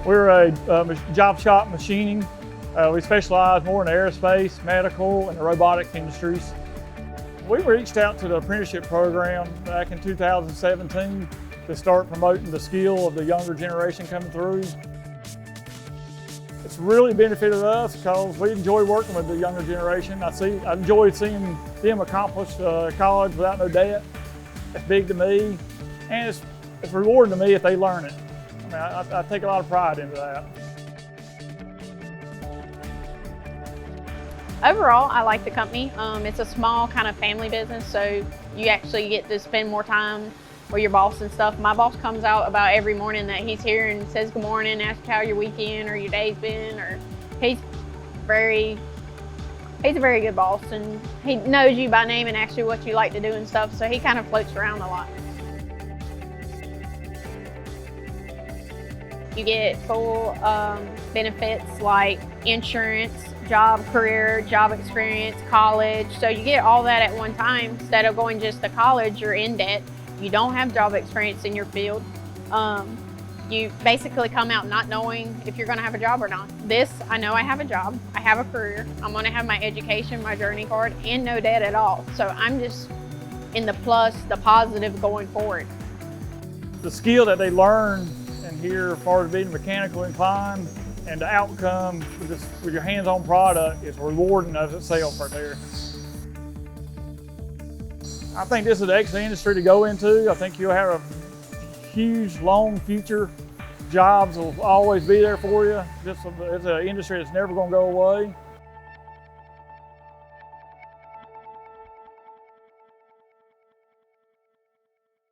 We're a job shop machining. We specialize more in the aerospace, medical, and the robotic industries. We reached out to the apprenticeship program back in 2017 to start promoting the skill of the younger generation coming through. It's really benefited us because we enjoy working with the younger generation. I enjoy seeing them accomplish college without no debt. It's big to me, and it's rewarding to me if they learn it. I mean, I take a lot of pride into that. Overall, I like the company. It's a small kind of family business, so you actually get to spend more time with your boss and stuff. My boss comes out about every morning that he's here and says good morning, asks how your weekend or your day's been, or he's a very good boss, and he knows you by name and asks you what you like to do and stuff, so he kind of floats around a lot. You get full benefits like insurance, job, career, job experience, college. So you get all that at one time. Instead of going just to college, you're in debt. You don't have job experience in your field. You basically come out not knowing if you're gonna have a job or not. This, I know I have a job, I have a career, I'm gonna have my education, my journey card, and no debt at all. So I'm just in the plus, the positive going forward. The skill that they learn in here as far as being mechanical inclined and the outcome with your hands-on product is rewarding as itself right there. I think this is an excellent industry to go into. I think you'll have a huge, long future. Jobs will always be there for you. It's an industry that's never going to go away.